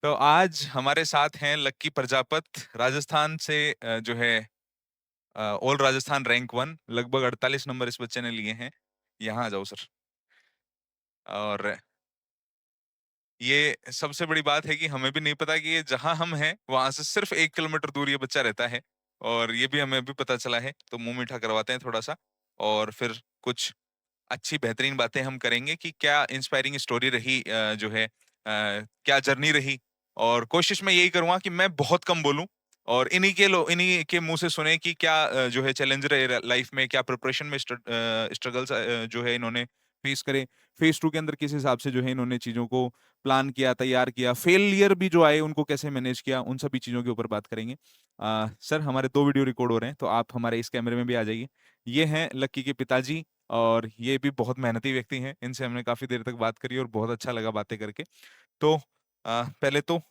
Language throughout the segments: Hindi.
तो आज हमारे साथ हैं लक्की प्रजापत राजस्थान से जो है ऑल राजस्थान रैंक वन लगभग 48 नंबर इस बच्चे ने लिए हैं। यहाँ आ जाओ सर। और ये सबसे बड़ी बात है कि हमें भी नहीं पता कि ये जहां हम हैं वहां से सिर्फ 1 किलोमीटर दूर ये बच्चा रहता है। और ये भी हमें अभी पता चला है, तो मुंह मीठा करवाते हैं थोड़ा सा। और फिर कुछ अच्छी बेहतरीन बातें हम करेंगे कि क्या इंस्पायरिंग स्टोरी रही, जो है क्या जर्नी रही। और कोशिश मैं यही करूंगा कि मैं बहुत कम बोलूं और इन्हीं के मुंह से सुने कि क्या जो है चैलेंज रहे लाइफ में, क्या प्रिपरेशन में स्ट्रगल्स जो है इन्होंने फेस करे, फेज टू के अंदर किस हिसाब से जो है इन्होंने चीजों को प्लान किया, तैयार किया, फेलियर भी जो आए उनको कैसे मैनेज किया, उन सभी चीजों के ऊपर बात करेंगे। सर, हमारे 2 वीडियो रिकॉर्ड हो रहे हैं, तो आप हमारे इस कैमरे में भी आ जाइए। ये हैं लक्की के पिताजी, और ये भी बहुत मेहनती व्यक्ति हैं। इनसे हमने काफी देर तक बात करी और बहुत अच्छा लगा बातें करके। तो पहले तो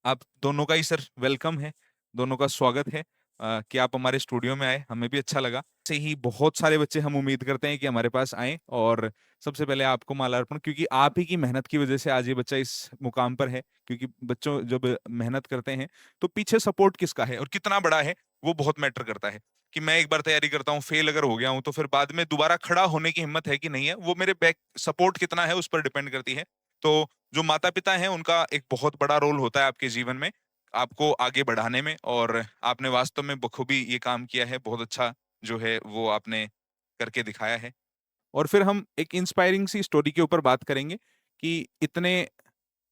आप दोनों का ही सर वेलकम है, दोनों का स्वागत है कि आप हमारे स्टूडियो में आए, हमें भी अच्छा लगा। से ही बहुत सारे बच्चे हम उम्मीद करते हैं कि हमारे पास आए। और सबसे पहले आपको मालार्पण, क्योंकि आप ही की मेहनत की वजह से आज ये बच्चा इस मुकाम पर है। क्योंकि बच्चों जब मेहनत करते हैं तो पीछे सपोर्ट किसका है और कितना बड़ा है वो बहुत मैटर करता है। कि मैं एक बार तैयारी करता हूँ, फेल अगर हो गया हूँ, तो फिर बाद में दोबारा खड़ा होने की हिम्मत है कि नहीं है, वो मेरे बैक सपोर्ट कितना है उस पर डिपेंड करती है। तो जो माता पिता हैं उनका एक बहुत बड़ा रोल होता है आपके जीवन में, आपको आगे बढ़ाने में। और आपने वास्तव में बखूबी ये काम किया है, बहुत अच्छा जो है वो आपने करके दिखाया है। और फिर हम एक इंस्पायरिंग सी स्टोरी के ऊपर बात करेंगे कि इतने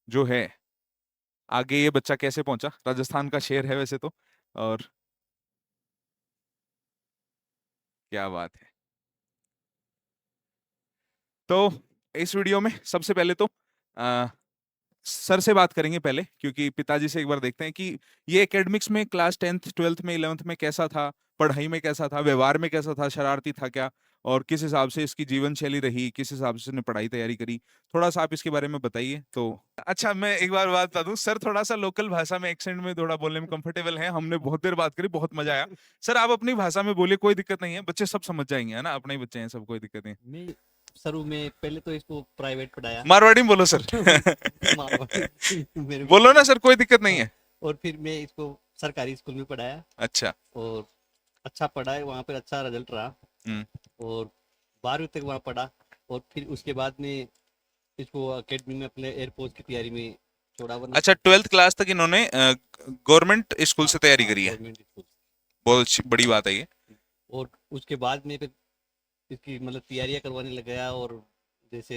जो है आगे ये बच्चा कैसे पहुंचा। राजस्थान का शेर है वैसे तो। और क्या बात है। तो इस वीडियो में सबसे पहले तो आ, सर से बात करेंगे पहले, क्योंकि पिताजी से एक बार देखते हैं कि ये एकेडमिक्स में क्लास 10th 12th में 11th में कैसा था, पढ़ाई में कैसा था, व्यवहार में कैसा था, शरारती था क्या, और किस हिसाब से इसकी जीवन शैली रही, किस हिसाब से इसने पढ़ाई तैयारी करी। थोड़ा सा आप इसके बारे में बताइए। तो अच्छा, मैं एक बार बात बता दूं, सर थोड़ा सा लोकल भाषा में एक्सेंट में थोड़ा बोलने में कंफर्टेबल है। हमने बहुत देर बात करी, बहुत मजा आया। सर आप अपनी भाषा में बोलिए, कोई दिक्कत नहीं है, बच्चे सब समझ जाएंगे, है ना, अपने ही बच्चे हैं सब, कोई दिक्कत नहीं। मैं शुरू में पहले तो इसको प्राइवेट पढ़ाया। मारवाड़ी में बोलो सर। मारवाड़ी मेरे को। बोलो ना सर, कोई दिक्कत नहीं हाँ, है। और फिर मैं इसको सरकारी स्कूल में पढ़ाया अच्छा। और अच्छा पढ़ा है, वहाँ पर अच्छा रिजल्ट रहा हम्म। और 12वीं तक वहाँ पढ़ा। और फिर उसके बाद में इसको अकेडमी में अपने एयरफोर्स की तैयारी में छोड़ा, वरना। अच्छा, 12th क्लास तक इन्होंने गवर्नमेंट स्कूल हाँ से तैयारी हाँ, करी है। Government school. बहुत बड़ी बात है ये। और उसके बाद में फिर इसकी मतलब तैयारियाँ करवाने लग गया। और जैसे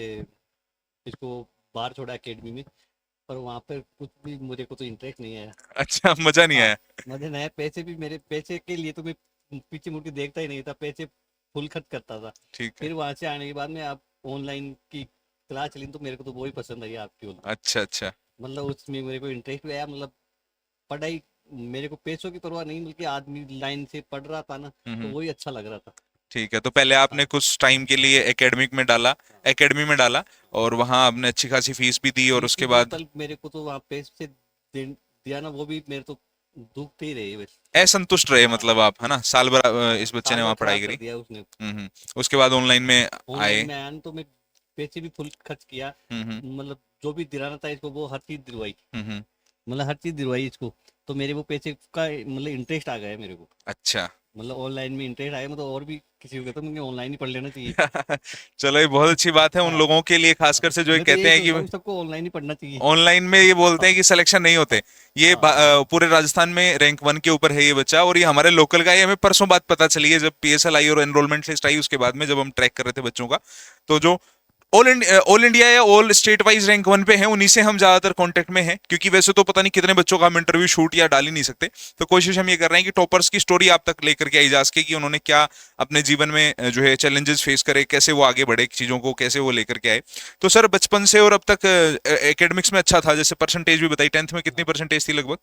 इसको बाहर छोड़ा अकेडमी में, पर वहाँ पर कुछ भी मुझे को तो इंटरेस्ट नहीं आया। अच्छा, मजा नहीं हाँ, आया। मजे नए पैसे भी, मेरे पैसे के लिए तो मैं पीछे मुड़ के देखता ही नहीं था, पैसे फुल खर्च करता था। ठीक है। फिर वहां से आने के बाद में आप ऑनलाइन की क्लास चली तो मेरे को तो वो ही पसंद आई आपकी ऑनलाइन। अच्छा अच्छा। मतलब उसमें मेरे को इंटरेस्ट भी आया। मतलब पढ़ाई, मेरे को पैसों की परवाह नहीं, बल्कि आदमी लाइन से पढ़ रहा था ना, तो हम्म। वही अच्छा लग रहा था। ठीक है, तो पहले हाँ आपने कुछ टाइम के लिए एकेडमिक में डाला, हाँ। एकेडमी में डाला, और वहां आपने अच्छी खासी फीस भी दी, और फीस भी उसके दी, बाद पर मेरे को तो वहाँ पैसे दिया ना, वो भी मेरे तो दुखते ही रहे बस। असंतुष्ट रहे, हाँ मतलब आप, है ना, साल भर हाँ, इस बच्चे ने साल भर वहां पढ़ाई खराब कर करी। दिया उसने। उसके बाद ऑनलाइन में ऑनलाइन आए। में आया ना, तो मैं पैसे भी फुल खर्च किया। हम्म। मतलब जो भी दिलाना था इसको वो हर चीज दिलवाई। हम्म। मतलब हर चीज दिलवाई इसको। तो मेरे वो पैसे का मतलब इंटरेस्ट आ गया है मेरे को। अच्छा। मतलब ऑनलाइन में इंटरेस्ट आया, मतलब और भी किसी को कहता हूँ मुझे ऑनलाइन ही पढ़ लेना चाहिए। चलो, ये बहुत अच्छी बात है उन हाँ लोगों के लिए, हाँ, खासकर से जो ये मैं तो कहते यही हैं कि सोचता हूँ सबको ऑनलाइन ही पढ़ना चाहिए। ऑनलाइन में ये बोलते हाँ हैं कि सिलेक्शन नहीं होते। ये हाँ पूरे राजस्थान में रैंक वन के ऊपर है ये बच्चा, और ये हमारे लोकल का है। हमें परसों बात पता चली है, जब पीएसएल आई और एनरोलमेंट लिस्ट आई उसके बाद में, जब हम ट्रैक कर रहे थे बच्चों का। तो जो ऑल इंडिया या all state wise rank one पे हैं, उन्हीं से हम ज्यादातर कांटेक्ट में हैं, क्योंकि वैसे तो पता नहीं कितने बच्चों का हम इंटरव्यू शूट या डाल ही नहीं सकते। तो कोशिश हम ये कर रहे हैं कि टॉपर्स की स्टोरी आप तक लेकर के आई जा सके, कि उन्होंने क्या अपने जीवन में जो है चैलेंजेस फेस करे, कैसे वो आगे बढ़े, चीजों को कैसे वो लेकर के आए। तो सर, बचपन से और अब तक एकेडमिक्स में अच्छा था, जैसे परसेंटेज भी बताई, 10th में कितनी हाँ। परसेंटेज थी लगभग?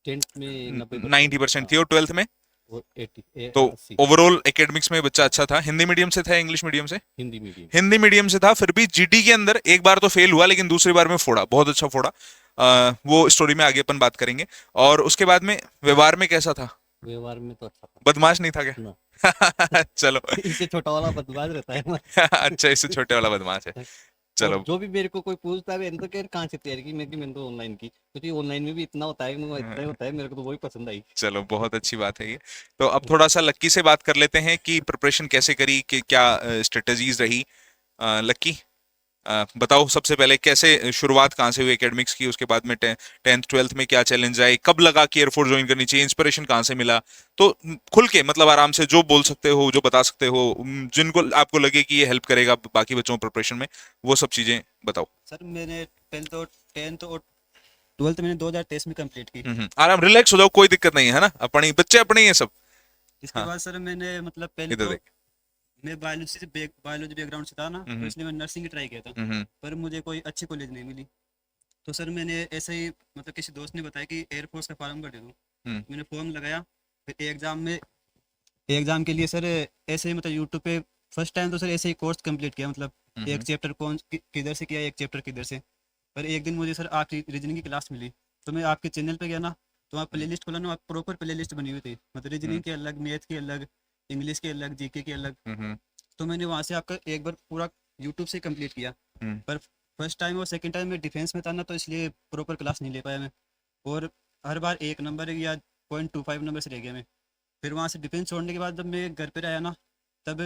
10th में 90%। 90% हाँ, थी, और 12th में? और 80, तो 80। ओवरऑल एकेडमिक्स में बच्चा हाँ, अच्छा था। हिंदी मीडियम से था, इंग्लिश मीडियम से? हिंदी मीडियम। हिंदी मीडियम से था, फिर भी जीडी के अंदर एक बार तो फेल हुआ, लेकिन दूसरी बार में फोड़ा, बहुत अच्छा फोड़ा। वो स्टोरी में आगे अपन बात करेंगे। और उसके बाद में व्यवहार में कैसा था? व्यवहार में तो अच्छा था बदमाश नहीं था ना। क्या? चलो। इससे छोटा वाला बदमाश रहता है हमारा। अच्छा, इससे छोटे वाला बदमाश है। और चलो। जो भी मेरे को कोई पूछता है तो कह कहाँ से तैयारी की, मैंने तो ऑनलाइन की, क्योंकि ऑनलाइन में भी इतना होता है, इतना ही होता है, मेरे को तो वही पसंद आई। चलो बहुत अच्छी बात है ये। तो अब थोड़ा सा लक्की से बात कर लेते हैं कि प्रिपरेशन कैसे करी, कि क्या स्ट्रेटजीज रही। लक्की, बताओ सबसे पहले कैसे शुरुआत कहाँ से हुई एकेडमिक्स की, उसके बाद में 10th 12th में क्या चैलेंज आए, कब लगा कि एयरफोर्स ज्वाइन करनी चाहिए, इंस्पिरेशन कहाँ से मिला। तो खुल के मतलब आराम से जो बोल सकते हो, जो बता सकते हो, जिनको आपको लगे कि ये हेल्प करेगा बाकी बच्चों को प्रिपरेशन में, वो सब चीजें बताओ। सर मैंने 10th और 12th मैंने 2023 में कंप्लीट की। आराम, रिलैक्स हो जाओ, कोई दिक्कत नहीं है ना, अपने बच्चे अपने ही है सब। इसके हाँ, बाद सर मैंने मतलब पहले इधर तो देख। मैं बायोलॉजी बैकग्राउंड से था ना, तो हम्म इसलिए मैंने नर्सिंग की ट्राई किया था, हम्म पर मुझे कोई अच्छी कॉलेज नहीं मिली। तो सर मैंने ऐसे ही मतलब किसी दोस्त ने बताया कि एयरफोर्स का फार्म भर दे दूँ। हम्म मैंने फॉर्म लगाया, फिर एग्ज़ाम के लिए सर ऐसे ही मतलब यूट्यूब पे फर्स्ट टाइम तो सर ऐसे ही कोर्स कंप्लीट किया, मतलब एक हम्म चैप्टर किधर से किया, एक चैप्टर किधर से। पर एक दिन मुझे सर आपकी रीजनिंग की क्लास मिली, तो मैं आपके चैनल पे गया ना, तो वहाँ प्ले लिस्ट खोला ना, प्रॉपर प्ले लिस्ट बनी हुई थी, मतलब हम्म रीजनिंग की अलग, मैथ की अलग, इंग्लिश की अलग, जीके की अलग। हम्म तो मैंने वहाँ से आपका एक बार पूरा यूट्यूब से कंप्लीट किया। हम्म पर फर्स्ट टाइम और सेकंड टाइम में डिफेंस में था ना, तो इसलिए प्रॉपर क्लास नहीं ले पाया मैं, और हर बार 1 नंबर या 0.25 नंबर से रह गया मैं। फिर वहाँ से डिफेंस छोड़ने के बाद जब मैं घर पे आया ना, तब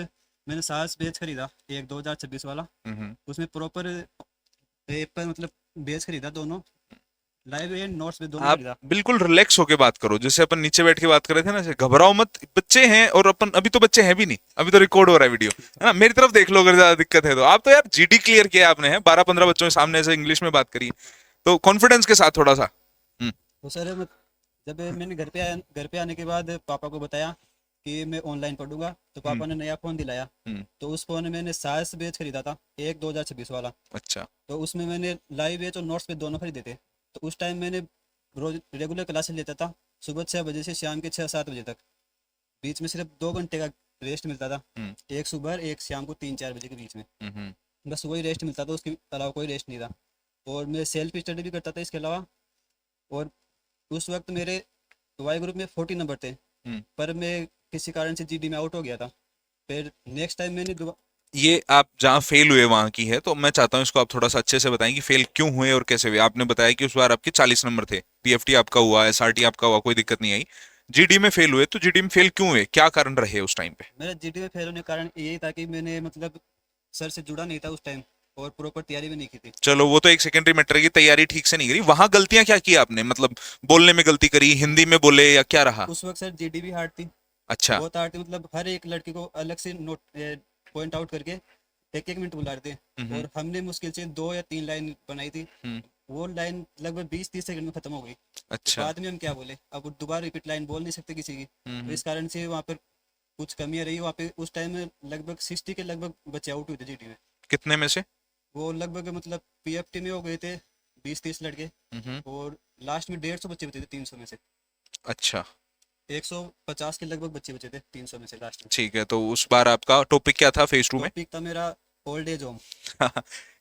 मैंने साहस बेच खरीदा, एक 2026 वाला। हम्म। उसमें प्रॉपर पेपर मतलब बेच खरीदा, दोनों लाइव एंड नोट्स में दोनों आप खरीदा। बिल्कुल रिलैक्स होके बात करो, जैसे अपन नीचे बैठ के बात कर रहे थे ना, ऐसे घबराओ मत, बच्चे हैं, और अपन अभी तो बच्चे हैं भी नहीं, अभी तो रिकॉर्ड हो रहा है वीडियो, है ना। मेरी तरफ देख लो अगर ज्यादा दिक्कत है तो। आप तो यार जीडी क्लियर किया आपने, है 12-15 बच्चों के सामने से इंग्लिश में बात करी, तो कॉन्फिडेंस के साथ थोड़ा सा। हम्म तो सर जब मैंने घर पे आने के बाद पापा को बताया कि मैं ऑनलाइन पढ़ूंगा, तो हम्म पापा ने नया फ़ोन दिलाया। हम्म। तो उस फ़ोन में मैंने साहस बेच खरीदा था, एक 2026 वाला। अच्छा। तो उसमें मैंने लाइव बैच और नोट्स पे दोनों खरीदे थे। तो उस टाइम मैंने रोज रेगुलर क्लासेस लेता था, सुबह 6 बजे से शाम के 6-7 बजे तक। बीच में सिर्फ 2 घंटे का रेस्ट मिलता था, हम्म एक सुबह एक शाम को 3-4 बजे के बीच में। हम्म बस वही रेस्ट मिलता था, उसके अलावा कोई रेस्ट नहीं था। और मैं सेल्फ स्टडी भी करता था इसके अलावा। और उस वक्त मेरे वाई ग्रुप में 40 नंबर थे, हम्म। पर मैं किसी कारण से जीडी में आउट हो गया था। फिर नेक्स्ट टाइम मैंने ये आप जहाँ फेल हुए वहां की है, तो मैं चाहता हूँ इसको आप थोड़ा सा अच्छे से बताएं कि फेल क्यों हुए और कैसे हुए। आपने बताया कि उस बार आपके 40 नंबर थे, पीएफटी आपका हुआ, एसआरटी आपका हुआ, कोई दिक्कत नहीं आई, जीडी में फेल हुए, तो जीडी में फेल क्यों हुए, क्या कारण रहे उस टाइम पे। मेरा जीडी में फेल होने का कारण यही था कि मैंने मतलब सर से जुड़ा नहीं था उस टाइम, और प्रॉपर तैयारी भी नहीं की थी। चलो वो तो एक सेकेंडरी मैटर की, तैयारी ठीक से नहीं करी, वहां गलतियां क्या की आपने, मतलब बोलने में गलती करी, हिंदी में बोले, या क्या रहा। उस वक्त सर जीडी भी हार्ड थी, अच्छा। बहुत हार्ड थी, मतलब हर एक लड़के को अलग से नोट पॉइंट आउट करके 1-1 मिनट बुला रहे थे। हम्म और हमने मुश्किल से 2 या 3 लाइन बनाई थी, हम्म। वो लाइन लगभग 20-30 सेकंड में खत्म हो गई। तो अच्छा। बाद में हम क्या बोले, अब दोबारा रिपीट लाइन बोल नहीं सकते किसी की। तो हम्म। इस कारण से वहाँ पर कुछ कमियां रही वहाँ पे। उस टाइम में लगभग 60 के लगभग बच्चे आउट हुए थे जीडी में। कितने में से। वो लगभग मतलब पीएफटी में हो गए थे 20-30 लड़के, हम्म। और लास्ट में 150 बच्चे बचे थे 300 में से। अच्छा। 150 के लगभग बच्चे बचे थे 300 में से लास्ट में। ठीक है, तो उस बार आपका टॉपिक क्या था फेज 2 में। टॉपिक था मेरा ओल्ड एज होम।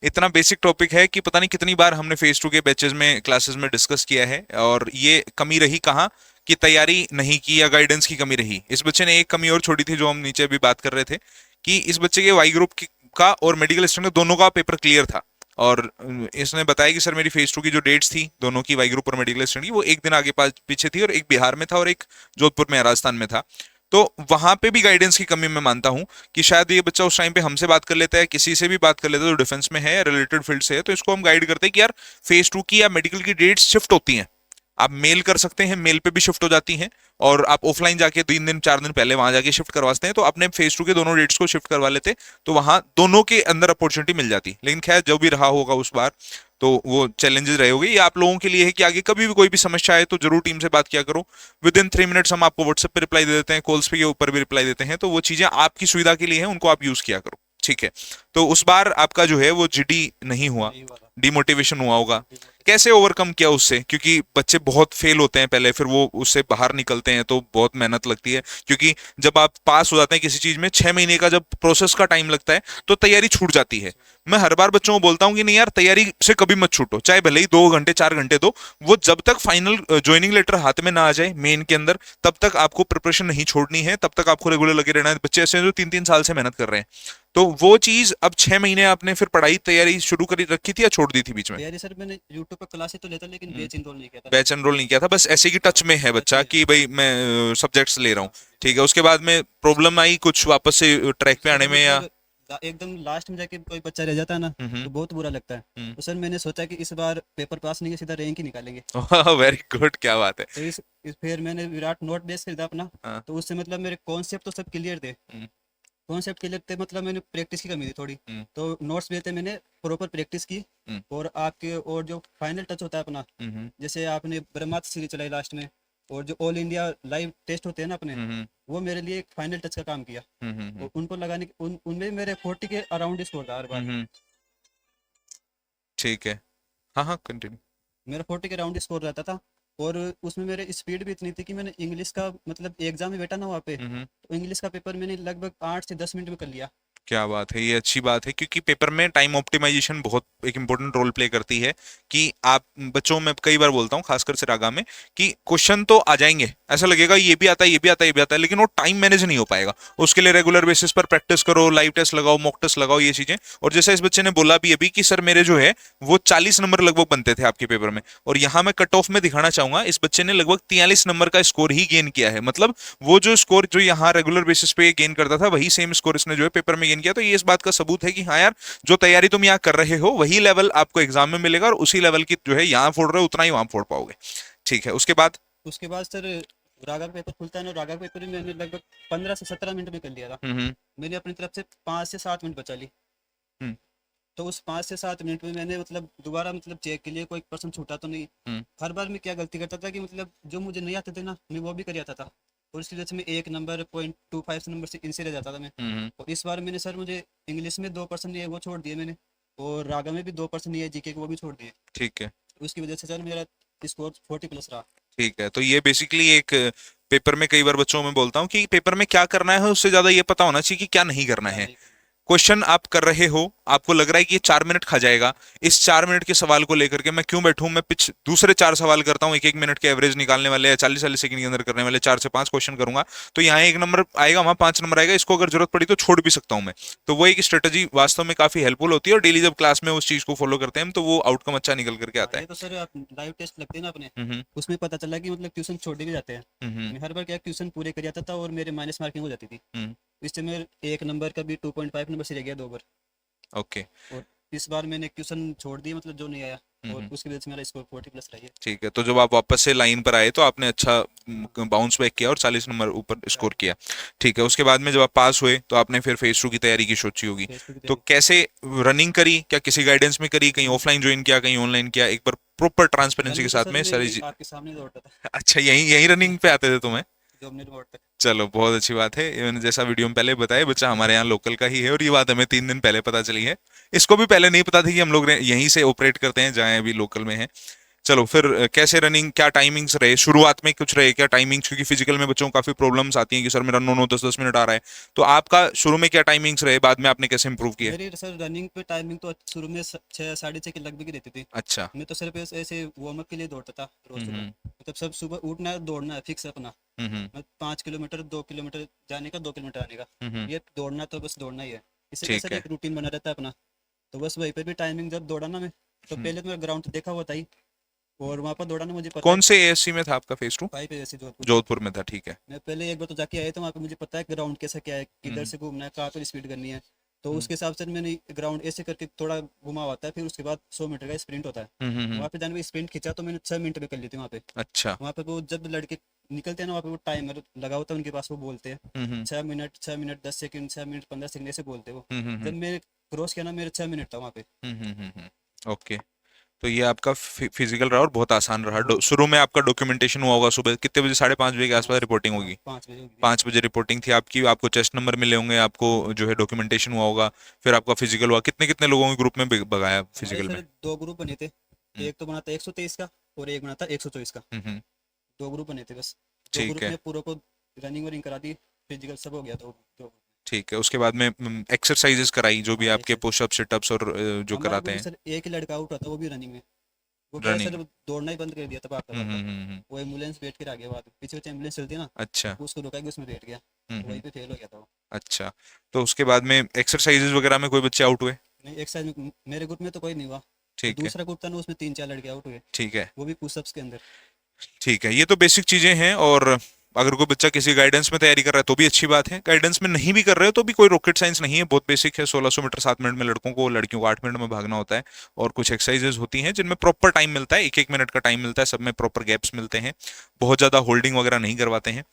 इतना बेसिक टॉपिक है कि पता नहीं कितनी बार हमने फेज 2 के बैचेस में क्लासेस में डिस्कस किया है, और ये कमी रही कहाँ, कि तैयारी नहीं की या गाइडेंस की कमी रही। इस बच्चे ने एक कमी और छोड़ी थी, जो हम नीचे भी बात कर रहे थे, कि इस बच्चे के वाई ग्रुप का और मेडिकल स्टूडेंट दोनों का पेपर क्लियर था, और इसने बताया कि सर मेरी फेज 2 की जो डेट्स थी दोनों की, वाई ग्रुप और मेडिकल स्टूडेंट की, वो एक दिन आगे पास पीछे थी, और एक बिहार में था और एक जोधपुर में राजस्थान में था। तो वहां पे भी गाइडेंस की कमी मैं मानता हूं, कि शायद ये बच्चा उस टाइम पे हमसे बात कर लेता है, किसी से भी बात कर लेता है जो डिफेंस में है, रिलेटेड फील्ड से है, तो इसको हम गाइड करते हैं कि यार फेज 2 की या मेडिकल की डेट्स शिफ्ट होती हैं, आप मेल कर सकते हैं, मेल पे भी शिफ्ट हो जाती हैं, और आप ऑफलाइन जाके 3 दिन 4 दिन पहले वहां जाके शिफ्ट करवा सकते हैं। तो अपने फेज 2 के दोनों डेट्स को शिफ्ट करवा लेते, तो वहां दोनों के अंदर अपॉर्चुनिटी मिल जाती। लेकिन खैर जो भी रहा होगा उस बार, तो वो चैलेंजेस रहे होंगे। ये आप लोगों के लिए है कि आगे कभी भी कोई भी समस्या आए तो जरूर टीम से बात किया करो। विद इन 3 मिनट्स हम आपको व्हाट्सएप पे रिप्लाई दे देते हैं, कॉल्स पे के ऊपर भी रिप्लाई देते हैं, तो वो चीजें आपकी सुविधा के लिए है, उनको आप यूज किया करो। ठीक है। तो उस बार आपका जो है वो जीडी नहीं हुआ, नहीं हुआ था। डिमोटिवेशन हुआ होगा, कैसे ओवरकम किया उससे? क्योंकि बच्चे बहुत फेल होते हैं पहले, फिर वो उससे बाहर निकलते हैं तो बहुत मेहनत लगती है, क्योंकि जब आप पास हो जाते हैं किसी चीज में 6 महीने का जब प्रोसेस का टाइम लगता है तो तैयारी छूट जाती है। मैं हर बार बच्चों को बोलता हूँ कि नहीं यार, तैयारी से कभी मत छूटो, चाहे भले ही 2 घंटे 4 घंटे दो, वो जब तक फाइनल ज्वाइनिंग लेटर हाथ में ना आ जाए मेन के अंदर, तब तक आपको प्रिपरेशन नहीं छोड़नी है, तब तक आपको रेगुलर लगे रहना है। बच्चे ऐसे हैं जो 3 3 साल से मेहनत कर रहे हैं, तो वो चीज अब 6 महीने आपने फिर पढ़ाई तैयारी शुरू करी रखी थी या छोड़ दी थी बीच में? तैयारी सर मैंने यूट्यूब पर क्लासेस तो लेता, लेकिन बैच इनरोल नहीं किया था मैंने। बैच एनरोल नहीं किया था, बस ऐसे की टच में है टच बच्चा में कि भाई मैं सब्जेक्ट्स ले रहा हूँ। हाँ ठीक है, उसके बाद में प्रॉब्लम आई कुछ वापस से ट्रैक पे सर, आने में या? मतलब एकदम लास्ट में जाके कोई बच्चा रह जाता है ना, हम्म। तो बहुत बुरा लगता है। हम्म। तो सर मैंने सोचा कि इस बार पेपर पास नहीं, सीधा रैंक ही निकालेंगे। वेरी गुड, क्या बात है। तो फिर मैंने विराट नोट बेस खरीदा अपना। हाँ। तो उससे मतलब मेरे कॉन्सेप्ट तो सब क्लियर थे। हम्म। कॉन्सेप्ट क्लियर थे, मतलब मैंने प्रैक्टिस की कमी थी थोड़ी। हम्म। तो नोट्स भी थे, मैंने प्रॉपर प्रैक्टिस की। हम्म। और आपके और जो फाइनल टच होता है अपना, हम्म। जैसे आपने ब्रह्मास्त्र सीरीज चलाई लास्ट में, और जो ऑल इंडिया लाइव टेस्ट होते हैं ना अपने, हम्म। वो मेरे लिए एक फाइनल टच का काम किया। हम्म। और उनको लगाने उनमें भी मेरे 40 के अराउंड स्कोर था हर बार। हम्म। ठीक है। हाँ हाँ, कंटिन्यू। मेरा 40 के अराउंड स्कोर रहता था। और उसमें मेरे स्पीड भी इतनी थी कि मैंने इंग्लिश का, मतलब एग्जाम में बैठा ना वहाँ पे, हम्म। तो इंग्लिश का पेपर मैंने लगभग 8 से 10 मिनट में कर लिया। क्या बात है, ये अच्छी बात है, क्योंकि पेपर में टाइम ऑप्टिमाइजेशन बहुत एक इंपॉर्टेंट रोल प्ले करती है। कि आप बच्चों में कई बार बोलता हूँ, खासकर से रागा में, कि क्वेश्चन तो आ जाएंगे, ऐसा लगेगा ये भी आता है ये भी आता है ये भी आता है, लेकिन वो टाइम मैनेज नहीं हो पाएगा। उसके लिए रेगुलर बेसिस पर प्रैक्टिस करो, लाइव टेस्ट लगाओ, मॉक टेस्ट लगाओ, ये चीजें। और जैसे इस बच्चे ने बोला भी अभी कि सर मेरे जो है वो 40 नंबर लगभग बनते थे आपके पेपर में, और यहाँ मैं कट ऑफ में दिखाना चाहूंगा, इस बच्चे ने लगभग 43 नंबर का स्कोर ही गेन किया है। मतलब वो जो स्कोर जो यहाँ रेगुलर बेसिस पे गेन करता था, वही सेम स्कोर इसने जो है पेपर में गेन किया। तो ये इस बात का सबूत है कि हाँ यार, जो तैयारी तुम यहाँ कर रहे हो वही लेवल आपको एग्जाम में मिलेगा, और उसी लेवल की जो है यहाँ फोड़ रहे हो उतना ही वहां फोड़ पाओगे। ठीक है, उसके बाद? उसके बाद सर रागा का पेपर खुलता है ना, रागा का पेपर भी मैंने लगभग 15 से 17 मिनट में कर लिया था। हम्म। मैंने अपनी तरफ से 5 से 7 मिनट बचा ली। हम्म। तो उस 5 से 7 मिनट में मैंने मतलब दोबारा मतलब चेक के लिए कोई पर्सन छूटा तो नहीं। हम्म। हर बार मैं क्या गलती करता था कि मतलब जो मुझे नहीं आते थे ना, मैं वो भी कर आता था। और इसकी वजह से मैं 1 नंबर 0.25 नंबर से इनसे रह जाता था मैं। हम्म। और इस बार मैंने सर, मुझे इंग्लिश में 2% नहीं है वो छोड़ दिए मैंने। और रागा में भी 2% नहीं है जीके के, वो भी छोड़ दिए। ठीक है। उसकी वजह से सर मेरा स्कोर 40+ रहा। ठीक है, तो ये बेसिकली एक पेपर में कई बार बच्चों में बोलता हूँ कि पेपर में क्या करना है उससे ज्यादा ये पता होना चाहिए कि क्या नहीं करना क्या है। नहीं करना। क्वेश्चन आप कर रहे हो, आपको लग रहा है कि ये 4 मिनट खा जाएगा, इस 4 मिनट के सवाल को लेकर के मैं क्यों बैठूं, मैं पिछ दूसरे 4 सवाल करता हूँ, 1 1 मिनट के एवरेज निकालने वाले या 40 40 सेकंड के अंदर करने वाले 4 से 5 क्वेश्चन करूंगा, तो यहाँ 1 नंबर आएगा, वहां 5 नंबर आएगा, इसको अगर जरूरत पड़ी तो छोड़ भी सकता हूँ मैं। तो वो एक स्ट्रेटेजी वास्तव में काफी हेल्पफुल होती है, और डेली जब क्लास में उस चीज को फॉलो करते हैं हम, तो वो आउटकम अच्छा निकल करके हाँ, आता है। ये तो सर आप लाइव टेस्ट लगते हैं ना अपने, हम्म। उसमें पता चला कि मतलब ट्यूशन छोड़े भी जाते हैं। हम्म। मैं हर बार क्या ट्यूशन पूरे कर जाता था और मेरे माइनस मार्किंग हो जाती थी। हम्म। इससे मेरे 1 नंबर का भी 2.5 नंबर से रह गया 2 बार। ओके। और इस बार मैंने ट्यूशन छोड़ दी, मतलब जो नहीं आया। और हम्म। उसकी वजह से मेरा स्कोर 40+ रही है। ठीक है, तो जब आप वापस से लाइन पर आए तो आपने अच्छा बाउंस बैक किया और 40 नंबर ऊपर स्कोर किया। ठीक है, उसके बाद में जब आप पास हुए तो आपने फिर फेज 2 की तैयारी की सोची होगी। फेस टू की तो तैयारी। कैसे रनिंग करी, क्या किसी गाइडेंस में करी, कहीं ऑफलाइन ज्वाइन किया, कहीं ऑनलाइन किया, एक बार प्रॉपर ट्रांसपेरेंसी के रनिंग तो साथ सर में मैं सारी यही आपके सामने दौड़ता था। अच्छा, यही यही रनिंग पे आते थे तुम्हें? जो हमने रोड तक। चलो, बहुत अच्छी बात है। ये मैंने जैसा वीडियो में पहले बताया, बच्चा हमारे यहाँ लोकल का ही है, और ये बात हमें 3 दिन पहले पता चली है। इसको भी पहले नहीं पता थी कि हम लोग यहीं से ऑपरेट करते हैं, जहाँ अभी लोकल में है। चलो फिर कैसे रनिंग, क्या टाइमिंग्स रहे शुरुआत में, कुछ रहे क्या टाइमिंग्स? क्योंकि फिजिकल में बच्चों को काफी प्रॉब्लम्स आती हैं कि सर मेरा 9 9 10 10 मिनट आ रहा है। तो आपका शुरू में क्या टाइमिंग्स रहे, बाद में आपने कैसे इंप्रूव किया? मेरी सर रनिंग पे टाइमिंग तो शुरू में 6 साढ़े 6 के लगभग ही रहती थी। अच्छा। मैं तो सिर्फ ऐसे वार्म अप के लिए दौड़ता था रोज सुबह। हम्म। मतलब सब सुबह उठना है, दौड़ना है, फिक्स है अपना। हम्म। मैं 5 किलोमीटर, 2 किलोमीटर जाने का, 2 किलोमीटर आने का, हम्म। ये दौड़ना तो बस दौड़ना ही है। इससे क्या ठीक सर है। एक रूटीन बना रहता है अपना। तो बस वहीं पे भी टाइमिंग जब दौड़ा ना मैं, तो हम्म। पहले तो मैं ग्राउंड देखा हुआ था ही। और वहाँ पर दौड़ा ना, मुझे पता है। कौन से एएससी में था आपका फेज 2? 5 ASC जोधपुर में। जोधपुर में था, ठीक है। मैं पहले एक बार तो जाके आया था वहाँ पे, मुझे पता है ग्राउंड कैसा क्या है, किधर हम्म। से घूमना है, कहाँ पर स्पीड करनी है। तो हम्म। उसके हिसाब से मैंने ग्राउंड ऐसे करके थोड़ा घुमा होता है, फिर उसके बाद 100 मीटर का स्प्रिंट होता है। हम्म। वहाँ पे जाने में स्प्रिंट खींचा तो मैंने 6 मिनट में कर ली थी वहाँ पे। अच्छा। वहाँ पे वो जब लड़के निकलते हैं ना, वहाँ पे वो टाइमर लगा होता है उनके पास, वो बोलते हैं हम्म। 6 minute, 6 minute 10 second, 6 minute 15 second, ऐसे बोलते हैं वो। हम्म। जब मैं क्रॉस किया ना, मेरे 6 मिनट था वहाँ पे। ओके। तो ये आपका फिजिकल रहा और बहुत आसान रहा। बहुत शुरू में आपका डॉक्यूमेंटेशन हुआ होगा, सुबह कितने बजे? 5:30 बजे के आसपास पाँच रिपोर्टिंग हाँ होगी? 5 बजे होगी थी। 5 बजे रिपोर्टिंग थी आपकी, आपको चेस्ट नंबर मिले होंगे, आपको जो है डॉक्यूमेंटेशन हुआ होगा, फिर आपका फिजिकल हुआ। कितने कितने लोगों के ग्रुप में भगाया हमारे फिजिकल में? सर 2 ग्रुप बने थे। एक तो बना था 123 का और एक बना था 124 का। हम्म। 2 ग्रुप बने थे बस। 2 ठीक ग्रुप है। में पूरों को रनिंग वनिंग करा दी, फिजिकल सब हो गया। तो ठीक है, उसके बाद में एक्सरसाइजेस कराई जो भी हाँ आपके एक्सरसाइज। पुशअप सिटअप्स और जो हमारे कराते ग्रुप में हैं। सर एक ही लड़का आउट होता, वो भी रनिंग में। वो क्या है रनिंग। सर, दौड़ना ही बंद कर दिया था भागता भागता। हम्म। वो एम्बुलेंस वेट के आ गया, बाद पीछे पीछे एम्बुलेंस चलती है ना, अच्छा। उसको रुका के उसमें बैठ गया, हम्म। वहीं पे फेल हो गया था वो। अच्छा, तो उसके बाद में एक्सरसाइजेज वगैरह में कोई बच्चे आउट हुए? नहीं एक्सरसाइज में मेरे ग्रुप में तो कोई नहीं हुआ। जो ठीक है। दूसरा ग्रुप था ना, उसमें 3-4 लड़के आउट हुए, ठीक है। वो भी पुशअप्स के अंदर। ठीक है, ये तो बेसिक चीजें हैं। और अगर कोई बच्चा किसी गाइडेंस में तैयारी कर रहा है तो भी अच्छी बात है, गाइडेंस में नहीं भी कर रहे हो तो भी कोई रॉकेट साइंस नहीं है, बहुत बेसिक है। 1600 मीटर 7 मिनट में लड़कों को, लड़कियों को 8 मिनट में भागना होता है। और कुछ एक्सरसाइजेज होती हैं जिनमें प्रॉपर टाइम मिलता है, 1-1 मिनट का टाइम मिलता है, सब में प्रॉपर गैप्स मिलते हैं, बहुत ज्यादा होल्डिंग वगैरह नहीं करवाते हैं।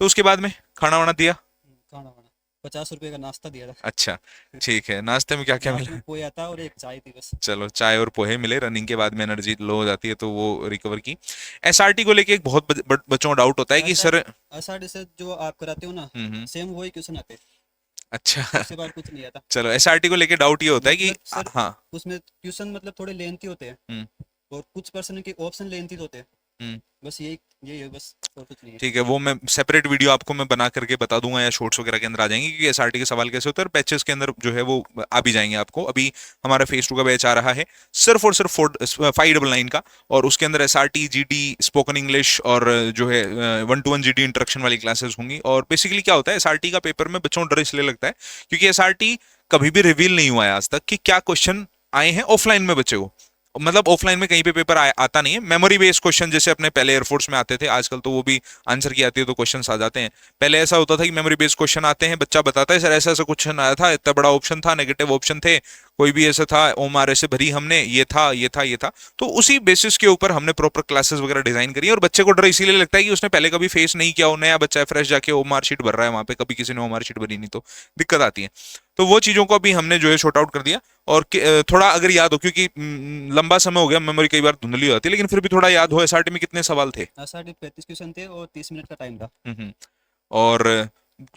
तो उसके बाद में खाना वाना दिया? खाना वाना 50 रुपये का नाश्ता दिया था। अच्छा। ठीक है, नाश्ते में क्या क्या नाश्ते में मिला? पोया था और एक चाय थी बस। चलो, चाय और पोहे मिले। रनिंग के बाद में एनर्जी लो हो जाती है तो वो रिकवर की। एसआरटी को लेके एक बहुत बच्चों का डाउट होता है कि ऐसा सर। ऐसा से जो आप कराते हो ना, हम्म। सेम वही क्वेश्चन आते, अच्छा। उससे बाहर कुछ नहीं आता। चलो, एसआरटी को लेके डाउट ये होता है कि मतलब सर हाँ। उसमें क्वेश्चन मतलब थोड़े लेंथी होते हैं, हम्म। और कुछ पर्सन के ऑप्शन लेंथी होते हैं। हम्म। बस यही यही है बस, और कुछ नहीं है। ठीक है, वो मैं सेपरेट वीडियो आपको मैं बना करके बता दूंगा, या शॉर्ट्स वगैरह के अंदर आ जाएंगे कि एसआरटी के सवाल कैसे होते हैं, और पैचेस के अंदर जो है वो आ भी जाएंगे आपको। अभी हमारा फेज 2 का बैच आ रहा है, सिर्फ और सिर्फ 599 का। और उसके अंदर एसआरटी, जीडी, स्पोकन इंग्लिश और जो है 1-to-1 जीडी इंटरेक्शन वाली क्लासेस होंगी। और बेसिकली क्या होता है, एसआरटी का पेपर में बच्चों को डर इसलिए लगता है क्योंकि एसआरटी कभी भी रिवील नहीं हुआ है आज तक कि क्या क्वेश्चन आए हैं ऑफलाइन में बच्चे को। मतलब ऑफलाइन में कहीं पे पेपर आता नहीं है। मेमोरी बेस्ड क्वेश्चन जैसे अपने पहले एयरफोर्स में आते थे, आजकल तो वो भी आंसर की आती है तो क्वेश्चन आ जाते हैं। पहले ऐसा होता था कि मेमोरी बेस्ड क्वेश्चन आते हैं, बच्चा बताता है सर ऐसा ऐसा क्वेश्चन आया था, इतना बड़ा ऑप्शन था, नेगेटिव ऑप्शन थे, कोई भी ऐसा था, ओमार ऐसे भरी हमने, ये था ये था ये था। तो उसी बेसिस के ऊपर हमने प्रॉपर क्लासेस वगैरह डिजाइन करी है। और बच्चे को डर इसीलिए लगता है कि उसने पहले कभी फेस नहीं किया हो, नया बच्चा है, फ्रेश जाके ओमार शीट भर रहा है वहां पे, कभी किसी ने ओमार शीट भरी नहीं, तो दिक्कत आती है। तो वो चीजों को अभी हमने जो है शॉर्ट आउट कर दिया। और थोड़ा अगर याद हो, क्योंकि लंबा समय हो गया, मेमोरी कई बार धुंधली हो जाती है, लेकिन फिर भी थोड़ा याद हो, एसआरटी में कितने सवाल थे? ऐसा 35 क्वेश्चन थे और 30 मिनट का टाइम था। हम्म। और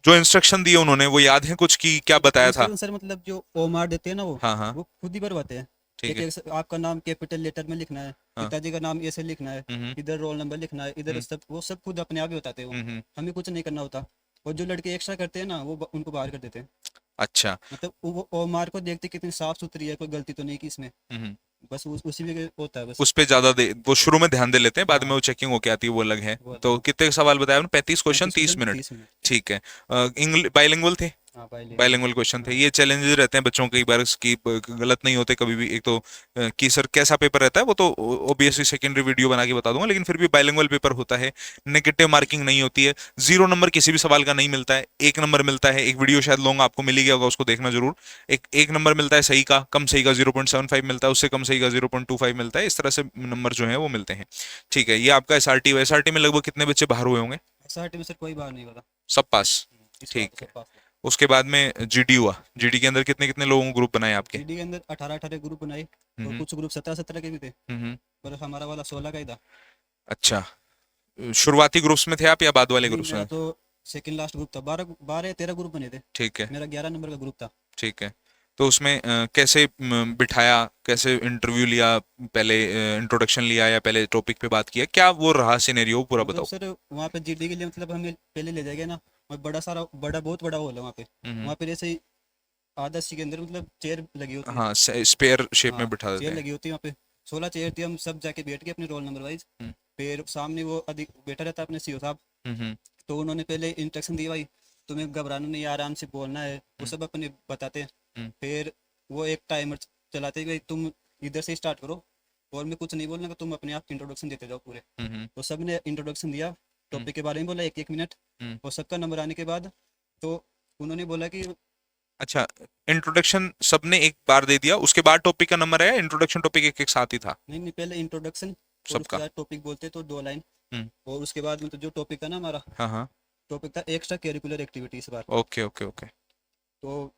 जो इंस्ट्रक्शन दिए उन्होंने वो याद है कुछ की क्या बताया था? इंस्ट्रक्शन सर मतलब जो ओमार देते हैं ना, हाँ हाँ। वो खुद ही भरवाते हैं। ठीक एक है। एक आपका नाम कैपिटल लेटर में लिखना है, हाँ। पिताजी का नाम ऐसे लिखना है, हम्म। इधर रोल नंबर लिखना है, इधर हम्म। सब वो सब खुद अपने आप ही बताते हैं वो। हम्म। हमें कुछ नहीं करना होता। और जो लड़के एक्स्ट्रा करते हैं ना, वो उनको बाहर कर देते हैं। अच्छा। मतलब वो ओमार को देखते कितनी साफ सुथरी है, कोई गलती तो नहीं की इसमें। हम्म। बस उसी में होता है बस। उस पे ज्यादा वो शुरू में ध्यान दे लेते हैं, बाद में हाँ वो चेकिंग होके आती है, वो अलग है। वो अलग तो है। कितने सवाल बताया आपने? 35 क्वेश्चन, 35 30 क्वेश्चन मिनट 30 मिनट। ठीक है। इंग्लिश बाइलिंगुअल थे? हाँ बाइलिंगुअल। बाइलिंगुअल क्वेश्चन थे। हाँ ये चैलेंजेस रहते हैं बच्चों के, कई बार इसकी गलत नहीं होते कभी भी। एक तो कि सर कैसा पेपर रहता है वो तो ओबियसली सेकेंडरी वीडियो बना के बता दूंगा, लेकिन फिर भी बाइलिंगुअल पेपर होता है। नेगेटिव मार्किंग नहीं होती है, 0 नंबर किसी भी सवाल का नहीं मिलता है, 1 नंबर मिलता है। एक वीडियो शायद लॉन्ग आपको मिल ही गया होगा, उसको देखना जरूर। एक नंबर मिलता है सही का, कम सही का 0.75 मिलता है, उससे कम सही का 0.25 मिलता है। इस तरह से नंबर जो है वो मिलते हैं। ठीक है, ये आपका एसआरटी। एसआरटी में लगभग कितने बच्चे बाहर हुए होंगे? एसआरटी में सर कोई बाहर नहीं होता। सब पास? इस बार तो ठीक है। सब पास है। उसके बाद में जीडी हुआ। जीडी के अंदर कितने कितने लोगों को ग्रुप बनाए आपके? जीडी के अंदर 18-18 ग्रुप बनाए, और हम्म। कुछ ग्रुप 17-17 के भी थे, हम्म। पर हमारा वाला 16 का ही था। अच्छा, शुरुआती ग्रुप्स में थे आप या बाद वाले नहीं ग्रुप्स मेरा में? तो सेकंड लास्ट ग्रुप था, 12-13 ग्रुप बने थे। ठीक है। मेरा 11 नंबर का ग्रुप था। ठीक है। तो उसमें कैसे बिठाया, कैसे इंटरव्यू लिया, पहले इंट्रोडक्शन लिया या पहले टॉपिक पे बात किया, क्या वो रहा सिनेरियो, पूरा मतलब बताओ। सर वहाँ पे जीडी के लिए मतलब हमें पहले ले जाएगा ना, और बहुत बड़ा हॉल है वहाँ पे। हम्म। वहाँ पे जैसे ही आधा सी के अंदर मतलब चेयर लगी होती है। हाँ, स्पेयर शेप में हाँ बिठा देते चेयर हैं। लगी होती है वहाँ पे। 16 चेयर थी, हम सब जाके बैठ के अपने रोल नंबर वाइज। हम्म। फिर सामने वो अधिक बैठा रहता है अपने सीओ साहब। हम्म। तो उन्होंने पहले इंस्ट्रक्शन दी भाई, तुम्हें घबराना नहीं, आराम से बोलना है, वो हम्म। सब अपने बताते हैं। हम्म। फिर वो एक टाइमर चलाते हैं, भाई तुम इधर से स्टार्ट करो, और मैं कुछ नहीं बोलना, कि तुम अपने आप इंट्रोडक्शन देते जाओ पूरे। हम्म। तो सब ने इंट्रोडक्शन दिया, हम्म। टॉपिक के बारे में बोला 1-1 मिनट। हम्म। और सबका नंबर आने के बाद तो उन्होंने बोला कि अच्छा, इंट्रोडक्शन सबने एक बार दे दिया, उसके बाद टॉपिक का नंबर आया? इंट्रोडक्शन टॉपिक एक एक साथ ही था नहीं नहीं, पहले इंट्रोडक्शन और उसके सबका? बाद टॉपिक बोलते तो 2 लाइन। हम्म। और उसके बाद मतलब जो टॉपिक था ना हमारा, हाँ हाँ। टॉपिक था एक्स्ट्रा करिकुलर एक्टिविटी इस बार। Okay okay okay. तो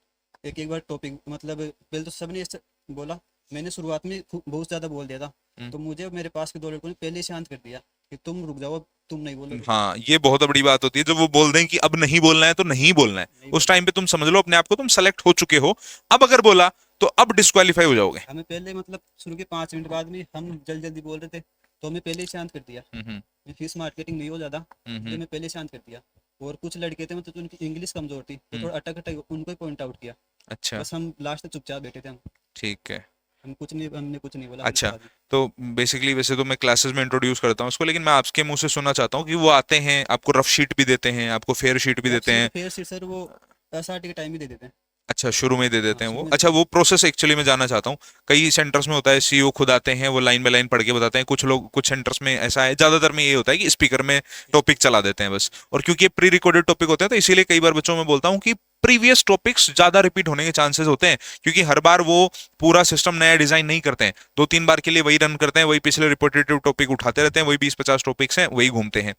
एक एक बार टॉपिक मतलब पहले तो सबने ऐसे बोला। मैंने शुरुआत में बहुत ज़्यादा बोल दिया था, हम्म। तो मुझे मेरे पास के 2 लड़कों ने पहले ही शांत कर दिया कि तुम रुक जाओ, अब तुम नहीं बोलोगे। हाँ, ये बहुत बड़ी बात होती है जब वो बोल दें कि अब नहीं बोलना है तो नहीं बोलना है। नहीं उस बोल टाइम पे तुम समझ लो अपने आप को तुम सेलेक्ट हो चुके हो। अब अगर बोला तो अब डिस्क्वालीफाई हो जाओगे। हमें पहले मतलब शुरू के 5 मिनट बाद में हम जल्दी जल्दी बोल रहे थे, तो हमें पहले ही शांत कर दिया। हम्म फीस मार्केटिंग नहीं हो ज़्यादा, इसलिए मैं पहले शांत कर दिया। और कुछ लड़के थे मतलब उनकी इंग्लिश कमज़ोर थी, तो थोड़ा अटक अटक उनको ही पॉइंट आउट किया। अच्छा, बस हम लास्ट तक चुपचाप बैठे थे हम। ठीक है। हमने कुछ नहीं बोला फिर उसके अच्छा, बाद में। तो बेसिकली वैसे तो मैं क्लासेस में इंट्रोड्यूस करता हूँ उसको, लेकिन मैं आपके मुंह से सुनना चाहता हूँ कि वो आते हैं, आपको रफ शीट भी देते हैं, आपको फेयर शीट भी रफ देते सीट हैं। फेयर सीट सर वो एसआरटी के टाइम ही दे देते हैं। अच्छा, शुरू में ही दे हाँ, देते हैं शुरू वो। में दे अच्छा, देते वो हैं। प्रोसेस एक्चुअली मैं जानना चाहता हूँ। कई सेंटर्स में होता है सीईओ खुद आते हैं, वो लाइन बाय लाइन पढ़ के बताते हैं। कुछ लोग, कुछ सेंटर्स में ऐसा है, ज्यादातर में ये होता है कि स्पीकर में टॉपिक चला देते हैं बस। और क्योंकि ये प्री रिकॉर्डेड टॉपिक होते हैं, तो इसीलिए कई बार बच्चों में बोलता हूँ कि प्रीवियस टॉपिक्स ज्यादा रिपीट होने के चांसेस होते हैं, क्योंकि हर बार वो पूरा सिस्टम नया डिजाइन नहीं करते हैं। 2-3 बार के लिए वही रन करते हैं, वही पिछले रिपीटेटिव टॉपिक उठाते रहते हैं, वही 20-50 टॉपिक्स हैं, वही घूमते हैं।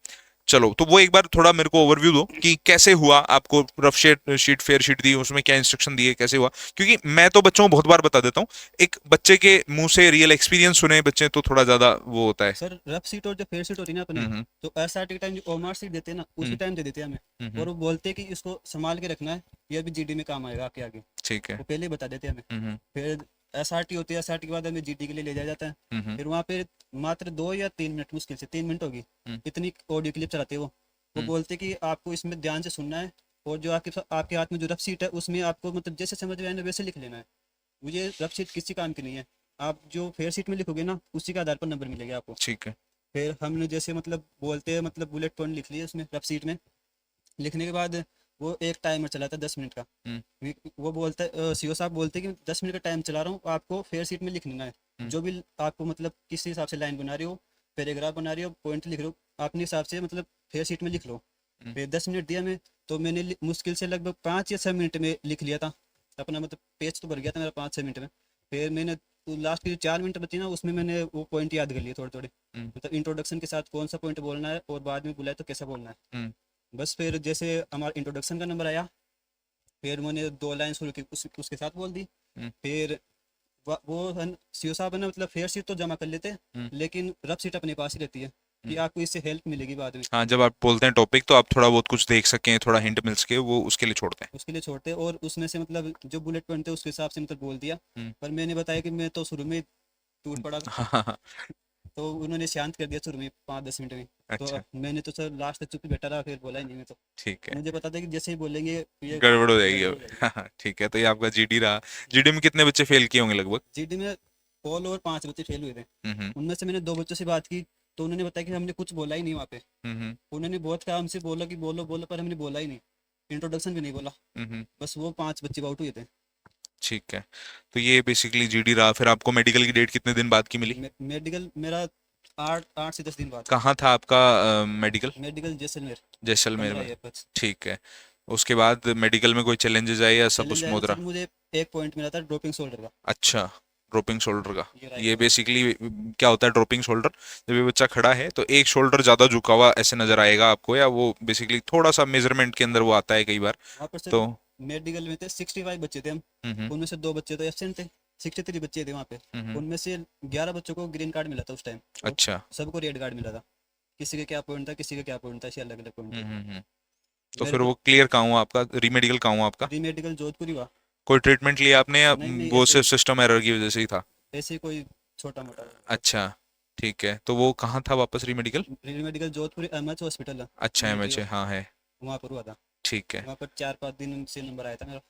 चलो, तो वो एक बार थोड़ा मेरे को ओवरव्यू दो कि कैसे हुआ, आपको रफ शीट फेयर शीट दी, उसमें क्या इंस्ट्रक्शन दिए, कैसे हुआ। क्योंकि मैं तो बच्चों को बहुत बार बता देता हूँ, एक बच्चे के मुंह से रियल एक्सपीरियंस सुने बच्चे तो थोड़ा ज्यादा वो होता है। सर रफ सीट और जो फेयर सीट होती है ना अपनी, हम्म तो एसआरटी के टाइम जो ओमार सीट देते हैं ना, उसी हम्म टाइम दे देते हैं हमें। हम्म, और वो बोलते हैं कि इसको संभाल के रखना है, ये भी जीडी में काम आएगा आपके आगे। ठीक है। वो पहले ही बता देते हैं हमें। हम्म फिर एसआरटी होती है, एसआरटी के बाद हमें जीडी के लिए ले जाया जाता है। हम्म फिर वहाँ पे मात्र 2 या 3 मिनट, मुश्किल से 3 मिनट होगी, हम्म इतनी ऑडियो क्लिप चलाते हैं वो हम्म बोलते कि आपको इसमें ध्यान से सुनना है, और जो आपके आपके हाथ में जो रफ सीट है उसमें आपको मतलब जैसे समझ में आए ना वैसे लिख लेना है। मुझे रफ सीट किसी काम की नहीं है, आप जो फेयर सीट में लिखोगे ना उसी के आधार पर नंबर मिलेगा आपको। ठीक है। फिर हमने जैसे मतलब बोलते हैं मतलब बुलेट पॉइंट लिख लिए उसमें रफ सीट में। लिखने के बाद वो एक टाइमर चलाता है 10 मिनट का। हम्म वो बोलता है सीओ साहब बोलते हैं कि 10 मिनट का टाइम चला रहा हूँ, आपको फेयर सीट में लिख लेना है। हम्म जो भी आपको मतलब किस हिसाब से लाइन बना रही हो, पैराग्राफ बना रही हो, पॉइंट लिख रहे हो, अपने हिसाब से मतलब फेयर सीट में लिख लो। हम्म फिर 10 मिनट दिया मैं, तो मैंने मुश्किल से लगभग 5 या 6 मिनट में लिख लिया था अपना, मतलब पेज तो भर गया था मेरा 5-6 मिनट में। फिर मैंने लास्ट की जो 4 मिनट बची ना उसमें मैंने वो पॉइंट याद कर लिए थोड़े थोड़े, हम्म मतलब इंट्रोडक्शन के साथ कौन सा पॉइंट बोलना है और बाद में बुलाए तो कैसा बोलना है। हम्म बस फिर जैसे हमारा इंट्रोडक्शन का नंबर आया, फिर मैंने 2 लाइन शुरू की उसके साथ बोल दी। हम्म फिर वो सीओ साहब है ना, मतलब फेयर सीट तो जमा कर लेते हैं, हम्म लेकिन रफ सीट अपने पास ही रहती है कि हम्म। आपको इससे हेल्प मिलेगी बाद में। हाँ, जब आप बोलते हैं टॉपिक तो आप थोड़ा बहुत कुछ देख सकें, थोड़ा हिंट मिल सके, वो उसके लिए छोड़ते उसके लिए छोड़ते हैं, और उसमें से मतलब जो बुलेट पॉइंट थे उसके हिसाब से मतलब बोल दिया। हैं। पर मैंने बताया कि मैं तो शुरू में टूट पड़ा था, हाँ हाँ हाँ, तो उन्होंने शांत कर दिया शुरू में 5-10 मिनट में। तो अच्छा, मैंने तो सर लास्ट तक चुप ही बैठा रहा, फिर बोला ही नहीं मैं तो। ठीक है। मुझे पता था कि जैसे ही बोलेंगे ये गड़बड़ हो जाएगी गड़बड़ अब। हो जाएगी। हाँ हाँ, ठीक है। तो ये आपका जीडी रहा। जीडी में कितने बच्चे फेल किए होंगे लगभग? जीडी में ऑल ओवर 5 बच्चे फेल हुए थे। हम्म उनमें से मैंने 2 बच्चों से बात की, तो उन्होंने बताया कि हमने कुछ बोला ही नहीं वहाँ पे। हम्म उन्होंने बहुत कहा हमसे, बोला कि बोलो बोलो, पर हमने बोला ही नहीं, इंट्रोडक्शन भी नहीं बोला। हम्म, बस वो 5 बच्चे आउट हुए थे। ठीक है। तो ये बेसिकली जीडी रहा। फिर आपको मेडिकल की डेट कितने दिन बाद की मिली? मेडिकल मेरा 8 से 10 दिन बाद। कहाँ था आपका मेडिकल? मेडिकल जैसलमेर, जैसलमेर 15 में। एयरपोर्ट्स। ठीक है। उसके बाद मेडिकल में कोई चैलेंजेस आए या सब चैलेंज आया ना स्मूथ सर, रहा? मुझे एक पॉइंट मिला था ड्रॉपिंग शोल्डर का। अच्छा, ड्रॉपिंग शोल्डर का। ये राइट ये वाला। बेसिकली क्या होता है ड्रॉपिंग शोल्डर? जब ये बच्चा खड़ा है तो एक शोल्डर ज्यादा झुका हुआ ऐसे नजर आएगा आपको, या वो बेसिकली थोड़ा सा मेजरमेंट के अंदर वो आता है कई बार। वहाँ पर सर तो मेडिकल में थे 65 बच्चे थे हम। हम्म उनमें से 2 बच्चे तो एब्सेंट थे, 63 बच्चे थे वहाँ पे। हम्म उनमें से 11 बच्चों को ग्रीन कार्ड मिला था उस टाइम, और अच्छा। सबको रेड कार्ड मिला था। किसी का क्या पॉइंट था, किसी का क्या पॉइंट था, ऐसे अलग अलग पॉइंट थे। हम्म। तो मेरे फिर को वो क्लियर कहाँ हुआ आपका, रीमेडिकल कहाँ हुआ आपका? री मेडिकल जोधपुर ही हुआ। कोई ट्रीटमेंट लिया आपने, या नहीं नहीं, वो ऐसे सिर्फ सिस्टम एरर की वजह से ही था? ऐसे ही कोई छोटा मोटा। अच्छा, ठीक है। तो वो कहाँ था वापस रीमेडिकल? री मेडिकल जोधपुर एमएच हॉस्पिटल है, अच्छा, मिलिट्री एमएच है, वाला, हाँ है। वहाँ पर हुआ था। ठीक है। वहाँ पर 4-5 दिन से नंबर आया था मेरा।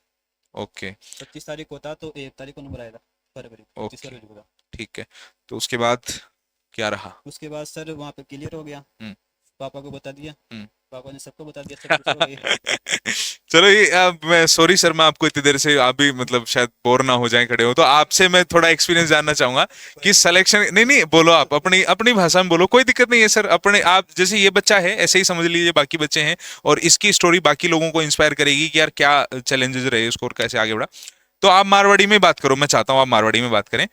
ओके 25 तारीख को था, तो 1 तारीख को नंबर आया था, फरवरी 25 ओके, फरवरी को था। ठीक है। तो उसके बाद क्या रहा? उसके बाद सर वहाँ पे क्लियर हो गया, हम्म पापा को बता दिया, हम्म। पापा ने सबको बता दिया, सब खुश हो गए। चलो, ये मैं सॉरी सर, मैं आपको इतनी देर से आप भी मतलब शायद बोर ना हो जाएं खड़े हो, तो आपसे मैं थोड़ा एक्सपीरियंस जानना चाहूंगा कि सिलेक्शन, नहीं नहीं बोलो, आप अपनी अपनी भाषा में बोलो, कोई दिक्कत नहीं है सर। अपने आप जैसे ये बच्चा है ऐसे ही समझ लीजिए बाकी बच्चे हैं, और इसकी स्टोरी बाकी लोगों को इंस्पायर करेगी कि यार क्या चैलेंजेस रहे उसको और कैसे आगे बढ़ा। तो आप मारवाड़ी में बात करो, मैं चाहता हूँ आप मारवाड़ी में बात करें।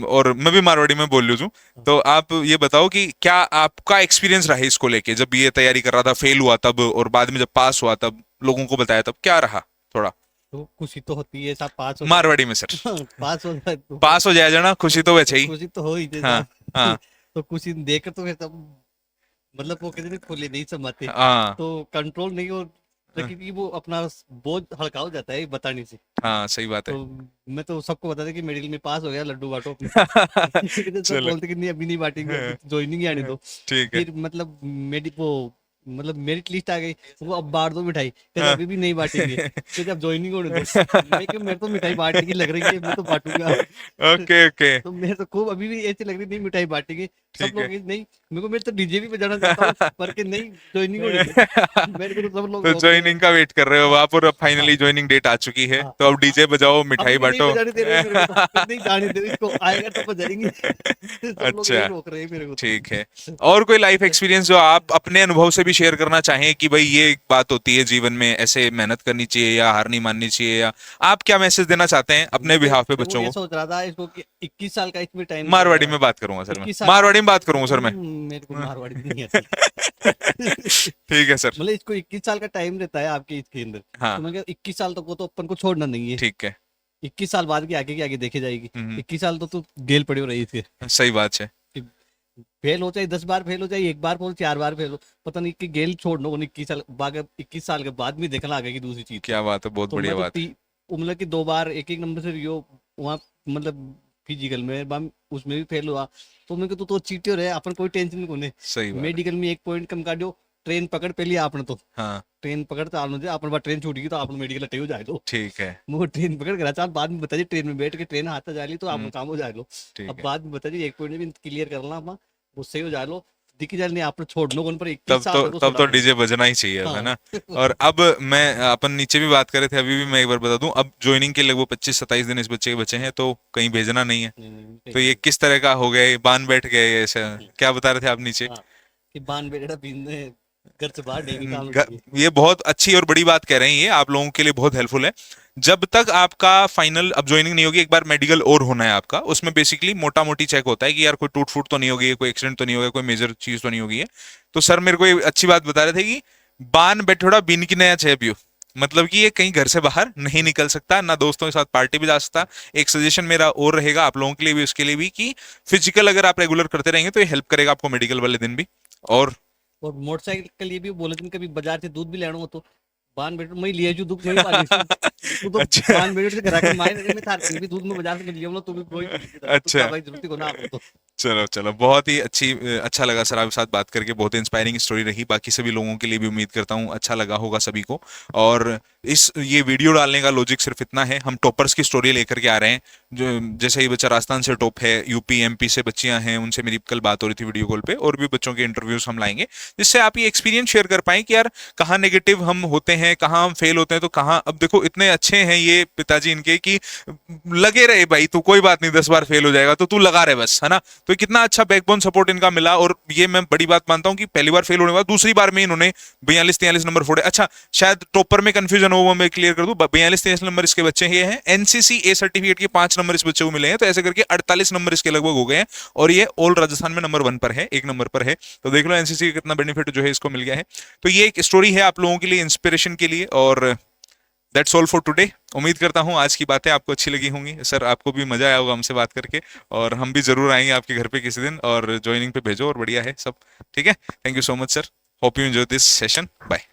और मैं भी मारवाड़ी में बोल लूँ हूँ। तो आप ये बताओ कि क्या आपका एक्सपीरियंस रहा इसको लेके, जब ये तैयारी कर रहा था, फेल हुआ तब, और बाद में जब पास हुआ तब लोगों को बताया तब, क्या रहा थोड़ा? तो खुशी तो होती है साहब, पास हो जाए। मारवाड़ी में सर। पास हो जाए तो पास हो जाए जाना, खुशी तो वैसे तो ही। खुशी तो हो ही जाए हाँ साहब। हाँ तो खुशी देखकर तो फिर तब मतलब वो कहते थे खोले नहीं समाते, हाँ तो कंट्रोल नहीं हो, हाँ, क्योंकि वो अपना बोझ हल्का हो जाता है बताने से। हाँ सही बात है। तो मैं तो सबको बता था कि मेडिकल में पास हो गया, लड्डू बांटो अपने। लेकिन सब चलो। बोलते कि नहीं अभी नहीं बांटेंगे, अभी ज्वाइनिंग ही आने दो। ठीक है। फिर मतलब मतलब मेरिट लिस्ट आ गई, वो अब बांट दो मिठाई, कहते हाँ। अभी भी नहीं बांटेंगे, कहते अब ज्वाइनिंग होने दो। मैं कि मेरे तो मिठाई बांटने की लग रही है, मैं तो बांटूंगा। Okay okay. तो मेरे तो खूब अभी भी ऐसी लग रही नहीं मिठाई बांटेंगे। सब ठीक लोग है। नहीं, मेरे को, मैं तो डीजे भी बजाना चाहता हूँ पर कि नहीं ज्वाइनिंग होने दो। मेरे को तो सब लोग तो रोक रहे हैं। ज्वाइनिंग का वेट कर रहे हो आप, और अब हाँ फाइनली ज्वाइनिंग डेट आ चुकी है, हाँ। तो अब डीजे बजाओ, मिठाई अभी भी नहीं बांटो। बजाने दे रहे मेरे को, तो नहीं जाने दो इसको, आएगा तो बजाएंगे। सब लोग यही अच्छा। रोक रहे हैं मेरे को ठीक है। तो। और कोई लाइफ एक्सपीरियंस जो आप अपने अनुभव से भी शेयर करना चाहें कि भाई ये एक बात होती है जीवन में, ऐसे मेहनत करनी चाहिए या हार नहीं माननी चाहिए, या आप क्या मैसेज देना चाहते हैं अपने मैं बिहाफ पे देखो बच्चों ये को? सोच रहा था इसको कि 21 साल का इसमें टाइम दिया मारवाड़ी गया में है। बात करूंगा सर मैं, 21 साल मारवाड़ी में बात करूंगा सर मैं। मेरे को मारवाड़ी नहीं आती। ठीक है सर। मतलब इसको 21 साल का टाइम रहता है आपके इसके अंदर, हाँ तो मैं 21 साल तक को तो अपन को छोड़ना नहीं है। ठीक है। 21 साल बाद की आगे देखे जाएगी। हम्म। 21 साल तो तू गेल पड़े हो रही इसके, सही बात है। कि फेल हो चाहे 10 बार फेल हो, चाहे एक बार फेल, 4 बार फेल हो, पता नहीं कि गेल छोड़ना को 21 साल के बाद में देखना आगे की दूसरी चीज। क्या बात है, बहुत तो बढ़िया मैं तो बात है। मतलब कि 2 बार एक एक नंबर से रियो वहाँ, मतलब फिजिकल में उसमें भी फेल हुआ। तो मैं कहता तो चीटियो रहे अपन, कोई टेंशन नहीं कोने। सही बात है। मेडिकल में 1 पॉइंट कम काटो, ट्रेन पकड़ पहले आपने तो, हाँ ट्रेन पकड़ चालू दे अपन, बार ट्रेन छूट गई तो आपने मेडिकल अटे हो जाए लो। ठीक है। वो ट्रेन पकड़ कर चाल बाद में बता दी, ट्रेन में बैठ के ट्रेन हाथ जा ली तो आप काम हो जाए लो। ठीक अब है। बाद में बता दी 1 पॉइंट भी क्लियर करना अपना, वो सही हो जाए लो, दिखी जाए नहीं आपने छोड़ने को पर 21 साल तक को तब छोड़ा तो करो। डीजे बजना ही चाहिए अब, है हाँ। ना? और अब मैं, अपन नीचे भी बात कर रहे थे, अभी भी मैं एक बार बता दूं, अब ज्वाइनिंग के लगभग 25-27 दिन इस बच्चे के बचे हैं, तो कहीं भेजना नहीं है। नहीं, नहीं, तो कहीं ये नहीं। किस तरह का हो गया, ये बांध बैठ गए ऐसा? क्या बता रहे थे आप नीचे? हाँ, कि बान बेटा बीन घर से बाहर नहीं निकालना चाहिए। ये बहुत अच्छी और बड़ी बात कह रहे हैं, ये आप लोगों के लिए बहुत हेल्पफुल है। जब तक आपका फाइनल अब ज्वाइनिंग नहीं होगी, एक बार मेडिकल और होना है आपका, उसमें बेसिकली मोटा मोटी चेक होता है कि यार कोई टूट फूट तो नहीं होगी, कोई एक्सीडेंट तो नहीं होगा, कोई मेजर चीज तो नहीं होगी है। तो सर मेरे को ये अच्छी बात बता रहे थे कि बान बैठोड़ा बिन की नया छह पियो, मतलब कि ये कहीं घर से बाहर नहीं निकल सकता, ना दोस्तों के साथ पार्टी भी जा सकता। एक सजेशन मेरा और रहेगा आप लोगों के लिए भी, उसके लिए भी, कि फिजिकल अगर आप रेगुलर करते रहेंगे तो ये हेल्प करेगा आपको मेडिकल वाले दिन भी। और और मोटरसाइकिल के लिए भी बोले थे कभी बाजार से दूध भी लेना हो तो बान बेटे मैं लिए जो दुख नहीं पाली तू तो अच्छा। बान बेटे से घर के मायने में था भी दूध में बाजार से लिया ना, तू भी कोई तू अच्छा। का भाई जरूरत को ना आप तो। चलो चलो, बहुत ही अच्छा लगा सर आपके साथ बात करके, बहुत इंस्पायरिंग स्टोरी रही, बाकी सभी लोगों के लिए भी उम्मीद करता हूँ अच्छा लगा होगा सभी को। और ये वीडियो डालने का लॉजिक सिर्फ इतना है, हम टॉपर्स की स्टोरी लेकर के आ रहे हैं। जो जैसे ये बच्चा राजस्थान से टॉप है, यूपी एमपी से बच्चियां हैं, उनसे मेरी कल बात हो रही थी वीडियो कॉल पे, और भी बच्चों के इंटरव्यूज हम लाएंगे, जिससे आप ये एक्सपीरियंस शेयर कर पाएं कि यार कहाँ नेगेटिव हम होते हैं, कहाँ हम फेल होते हैं, तो कहाँ, अब देखो इतने अच्छे हैं ये पिताजी इनके कि लगे रहे भाई, तू कोई बात नहीं 10 बार फेल हो जाएगा तो तू लगा रहे बस, है ना? तो कितना अच्छा बैकबोन सपोर्ट इनका मिला, और ये मैं बड़ी बात मानता हूँ कि पहली बार फेल होने के बाद दूसरी बार में इन्होंने 42-43 नंबर फोड़े। अच्छा, शायद टॉपर में कंफ्यूजन हो, वो मैं क्लियर कर दूं, 42-43 नंबर इसके बच्चे ये हैं। एनसीसी ए सर्टिफिकेट के 5 नंबर इस बच्चे को मिले हैं, तो ऐसे करके 48 नंबर इसके लगभग हो गए हैं, और ये ऑल राजस्थान में नंबर 1 पर है, 1 नंबर पर है। तो देख लो एनसीसी का कितना बेनिफिट जो है इसको मिल गया है। तो ये एक स्टोरी है आप लोगों के लिए, इंस्पिरेशन के लिए। और दैट्स ऑल फॉर टुडे। उम्मीद करता हूँ आज की बातें आपको अच्छी लगी होंगी, सर आपको भी मजा आया होगा हमसे बात करके, और हम भी जरूर आएंगे आपके घर पे किसी दिन, और ज्वाइनिंग पे भेजो, और बढ़िया है सब। ठीक है, thank you so much sir, hope you enjoy this session, bye.